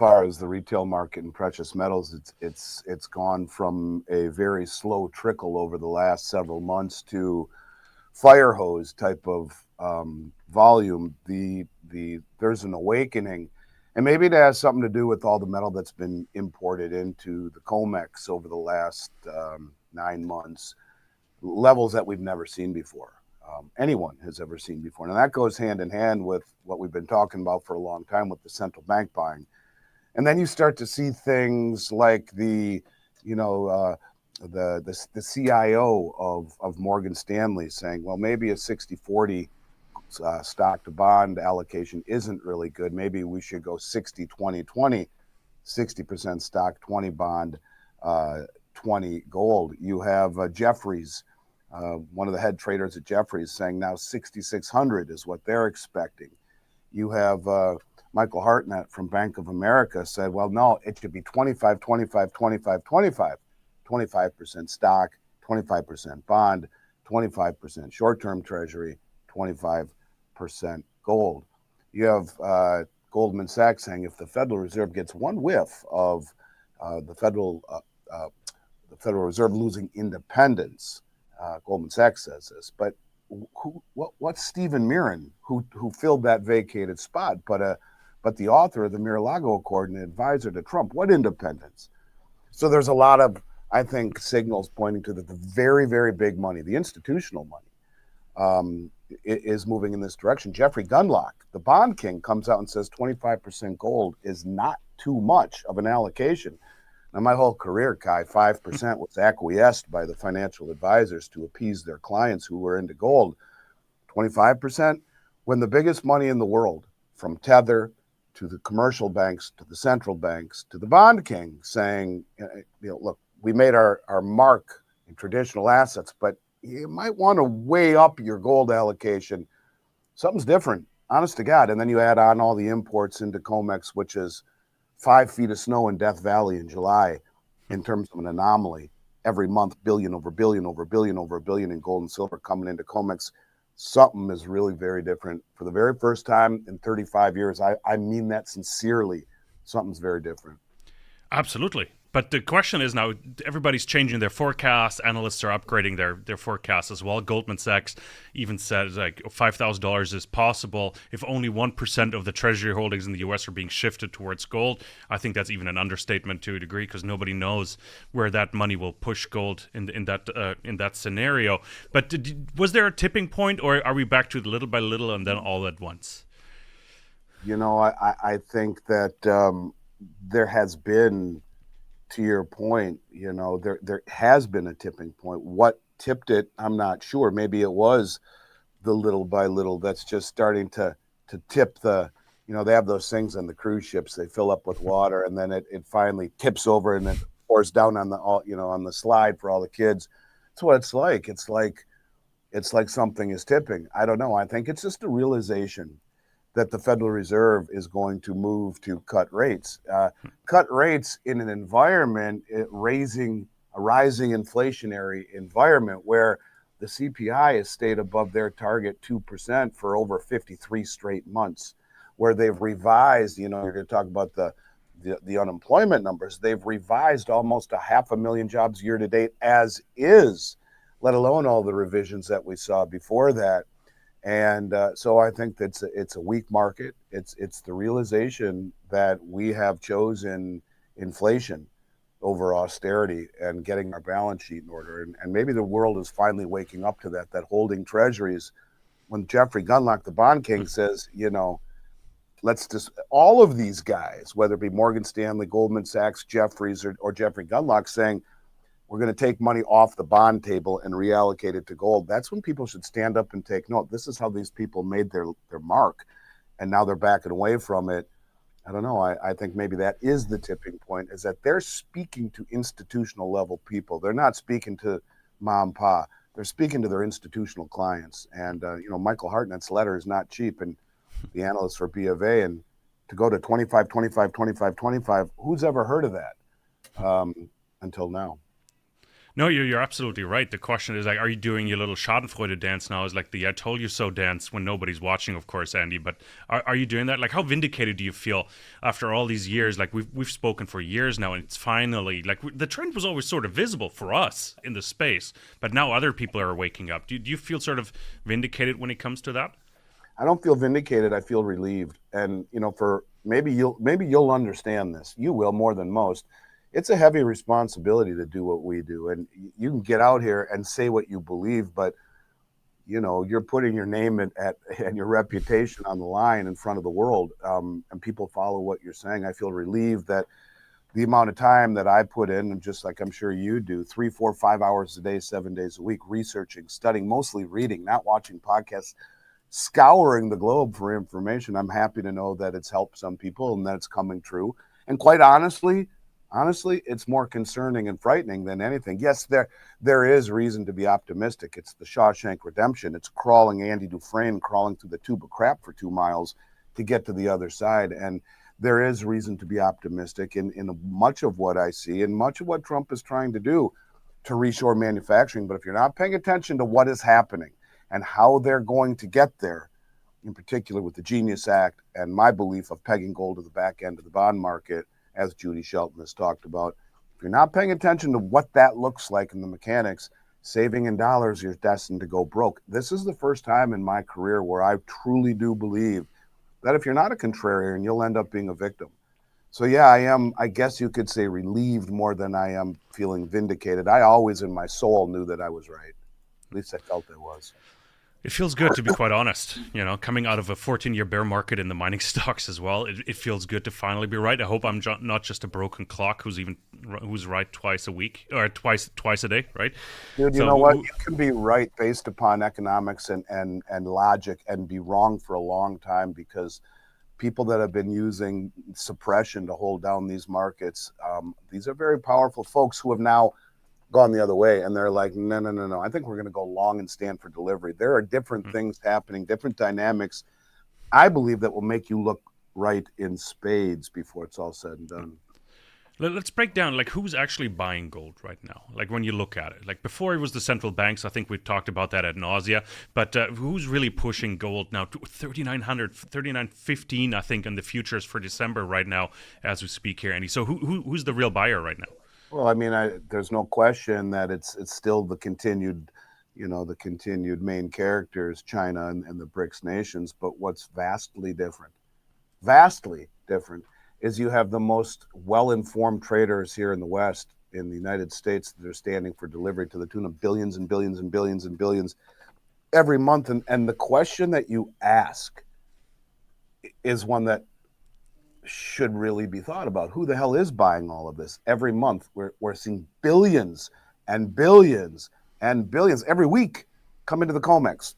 far as the retail market in precious metals, it's gone from a very slow trickle over the last several months to fire hose type of volume. There's an awakening, and maybe it has something to do with all the metal that's been imported into the COMEX over the last 9 months, levels that we've never seen before. Anyone has ever seen before. And that goes hand in hand with what we've been talking about for a long time with the central bank buying. And then you start to see things like the CIO of Morgan Stanley saying, well, maybe a 60-40 stock to bond allocation isn't really good. Maybe we should go 60-20-20, 60% stock, 20 bond, 20 gold. You have Jeffries, one of the head traders at Jeffries, saying now 6,600 is what they're expecting. You have Michael Hartnett from Bank of America said, well, no, it should be 25, 25, 25, 25, 25% stock, 25% bond, 25% short-term treasury, 25% gold. You have Goldman Sachs saying if the Federal Reserve gets one whiff of the Federal Reserve losing independence, Goldman Sachs says this, but what's Stephen Mirren, who filled that vacated spot, but the author of the Mar-a-Lago Accord and advisor to Trump? What independence? So there's a lot of, I think, signals pointing to that the very, very big money, the institutional money, is moving in this direction. Jeffrey Gundlach, the bond king, comes out and says 25% gold is not too much of an allocation. Now, my whole career, Kai, 5% was acquiesced by the financial advisors to appease their clients who were into gold. 25%, when the biggest money in the world, from Tether to the commercial banks, to the central banks, to the bond king, saying, look, we made our mark in traditional assets, but you might want to weigh up your gold allocation. Something's different, honest to God. And then you add on all the imports into COMEX, which is 5 feet of snow in Death Valley in July in terms of an anomaly. Every month, billion over billion over billion over billion in gold and silver coming into COMEX. Something is really very different. For the very first time in 35 years, I mean that sincerely. Something's very different. Absolutely. But the question is now, everybody's changing their forecasts. Analysts are upgrading their forecasts as well. Goldman Sachs even said like $5,000 is possible if only 1% of the treasury holdings in the U.S. are being shifted towards gold. I think that's even an understatement to a degree because nobody knows where that money will push gold in that scenario. But was there a tipping point, or are we back to little by little and then all at once? I think that there has been, to your point, there has been a tipping point. What tipped it, I'm not sure. Maybe it was the little by little that's just starting to tip the, they have those things on the cruise ships. They fill up with water and then it finally tips over and it pours down on on the slide for all the kids. That's what it's like. It's like something is tipping. I don't know. I think it's just a realization that the Federal Reserve is going to move to cut rates. Cut rates in an environment, a rising inflationary environment where the CPI has stayed above their target 2% for over 53 straight months, where they've revised, you're going to talk about the unemployment numbers, they've revised almost 500,000 jobs year to date as is, let alone all the revisions that we saw before that. And so I think that it's a weak market. It's the realization that we have chosen inflation over austerity and getting our balance sheet in order. And maybe the world is finally waking up to that holding treasuries. When Jeffrey Gundlach, the bond king, says, let's just, all of these guys, whether it be Morgan Stanley, Goldman Sachs, Jeffries, or Jeffrey Gundlach, saying, we're going to take money off the bond table and reallocate it to gold. That's when people should stand up and take note. This is how these people made their mark, and now they're backing away from it. I don't know. I think maybe that is the tipping point, is that they're speaking to institutional level people. They're not speaking to mom and pa. They're speaking to their institutional clients. And, Michael Hartnett's letter is not cheap, and the analyst for B of A, and to go to 25, 25, 25, 25, who's ever heard of that until now? No, you're absolutely right. The question is like, are you doing your little Schadenfreude dance now? Is like the "I told you so" dance when nobody's watching, of course, Andy. But are you doing that? Like, how vindicated do you feel after all these years? Like we've spoken for years now, and it's finally like the trend was always sort of visible for us in the space, but now other people are waking up. Do you feel sort of vindicated when it comes to that? I don't feel vindicated. I feel relieved. And for maybe you'll understand this. You will more than most. It's a heavy responsibility to do what we do, and you can get out here and say what you believe, but you're putting your name and your reputation on the line in front of the world, and people follow what you're saying. I feel relieved that the amount of time that I put in, and just like I'm sure you do, 3, 4, 5 hours a day, 7 days a week, researching, studying, mostly reading, not watching podcasts, scouring the globe for information. I'm happy to know that it's helped some people and that it's coming true. And quite honestly, it's more concerning and frightening than anything. Yes, there is reason to be optimistic. It's the Shawshank Redemption. It's crawling Andy Dufresne crawling through the tube of crap for 2 miles to get to the other side. And there is reason to be optimistic in much of what I see and much of what Trump is trying to do to reshore manufacturing. But if you're not paying attention to what is happening and how they're going to get there, in particular with the Genius Act and my belief of pegging gold to the back end of the bond market, as Judy Shelton has talked about, if you're not paying attention to what that looks like in the mechanics, saving in dollars, you're destined to go broke. This is the first time in my career where I truly do believe that if you're not a contrarian, you'll end up being a victim. So yeah, I guess you could say relieved more than I am feeling vindicated. I always in my soul knew that I was right. At least I felt I was. It feels good, to be quite honest. Coming out of a 14-year bear market in the mining stocks as well, it feels good to finally be right. I hope I'm not just a broken clock who's right twice a week or twice a day, right? Dude, you know what? You can be right based upon economics and logic and be wrong for a long time, because people that have been using suppression to hold down these markets, these are very powerful folks who have now gone the other way, and they're like, no, I think we're going to go long and stand for delivery. There are different things happening, different dynamics, I believe, that will make you look right in spades before it's all said and done. Let's break down, like, who's actually buying gold right now, like when you look at it. Like before it was the central banks. I think we've talked about that ad nausea, but who's really pushing gold now to 3,900, 3,915, I think, on the futures for December right now as we speak here, Andy. So who's the real buyer right now? Well, I mean, there's no question that it's still the continued main characters, China and the BRICS nations. But what's vastly different, is you have the most well-informed traders here in the West, in the United States, that are standing for delivery to the tune of billions and billions and billions and billions every month. And the question that you ask is one that should really be thought about. Who the hell is buying all of this? Every month we're seeing billions and billions and billions every week come into the COMEX.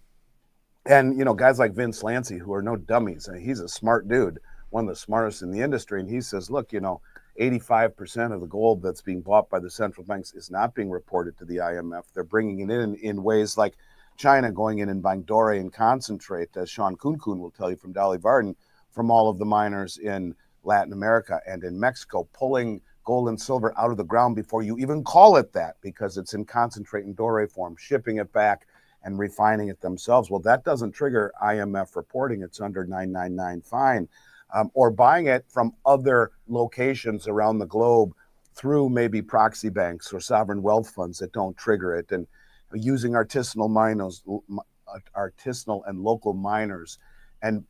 And guys like Vince Lancy, who are no dummies, and he's a smart dude, one of the smartest in the industry, and he says, look, 85% of the gold that's being bought by the central banks is not being reported to the IMF. They're bringing it in ways like China going in and buying doré and concentrate, as Sean Kuhn will tell you from Dolly Varden, from all of the miners in Latin America and in Mexico, pulling gold and silver out of the ground before you even call it that, because it's in concentrate and doré form, shipping it back and refining it themselves. Well, that doesn't trigger IMF reporting. It's under 999 fine. Or buying it from other locations around the globe through maybe proxy banks or sovereign wealth funds that don't trigger it, and using artisanal and local miners, and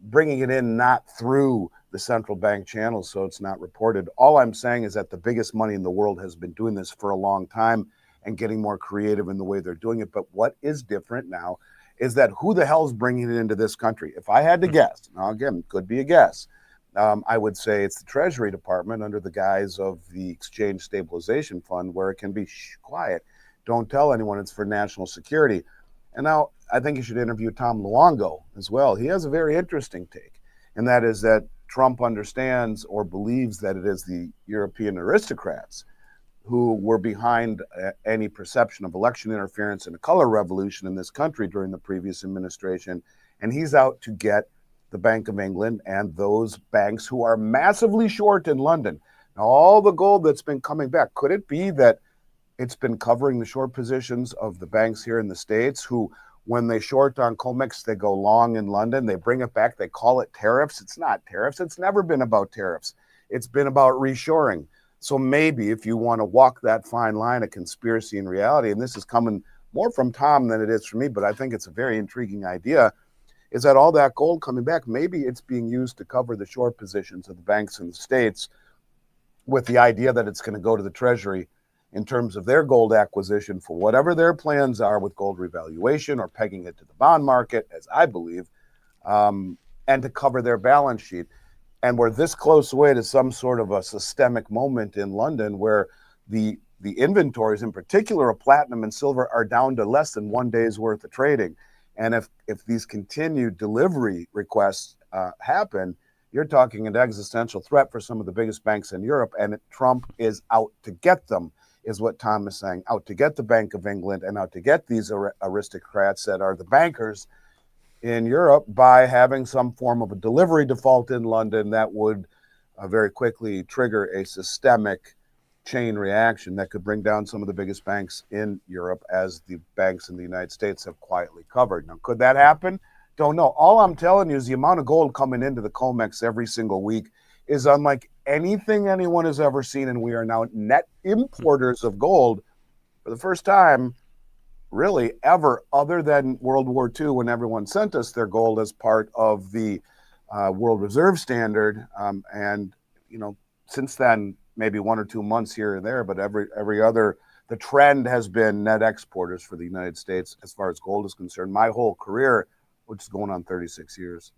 bringing it in not through the central bank channels, so it's not reported. All I'm saying is that the biggest money in the world has been doing this for a long time and getting more creative in the way they're doing it. But what is different now is that who the hell is bringing it into this country? If I had to guess, now again, could be a guess, I would say it's the Treasury Department under the guise of the Exchange Stabilization Fund, where it can be quiet. Don't tell anyone, it's for national security. And now I think you should interview Tom Luongo as well. He has a very interesting take, and that is that Trump understands or believes that it is the European aristocrats who were behind any perception of election interference and a color revolution in this country during the previous administration. And he's out to get the Bank of England and those banks who are massively short in London. Now, all the gold that's been coming back, could it be that It's been covering the short positions of the banks here in the States who, when they short on COMEX, they go long in London. They bring it back. They call it tariffs. It's not tariffs. It's never been about tariffs. It's been about reshoring. So maybe if you want to walk that fine line of conspiracy and reality, and this is coming more from Tom than it is from me, but I think it's a very intriguing idea, is that all that gold coming back, maybe it's being used to cover the short positions of the banks in the States with the idea that it's going to go to the Treasury in terms of their gold acquisition for whatever their plans are with gold revaluation or pegging it to the bond market, as I believe, and to cover their balance sheet. And we're this close away to some sort of a systemic moment in London where the inventories, in particular of platinum and silver, are down to less than 1 day's worth of trading. And if these continued delivery requests happen, you're talking an existential threat for some of the biggest banks in Europe, and Trump is out to get them, is what Tom is saying, out to get the Bank of England and out to get these aristocrats that are the bankers in Europe by having some form of a delivery default in London that would very quickly trigger a systemic chain reaction that could bring down some of the biggest banks in Europe, as the banks in the United States have quietly covered. Now, could that happen? Don't know. All I'm telling you is the amount of gold coming into the COMEX every single week is unlike anything anyone has ever seen, and we are now net importers of gold for the first time, really, ever, other than World War II, when everyone sent us their gold as part of the World Reserve Standard. And, you know, since then, maybe 1 or 2 months here and there, but every other, the trend has been net exporters for the United States as far as gold is concerned. My whole career, which is going on 36 years.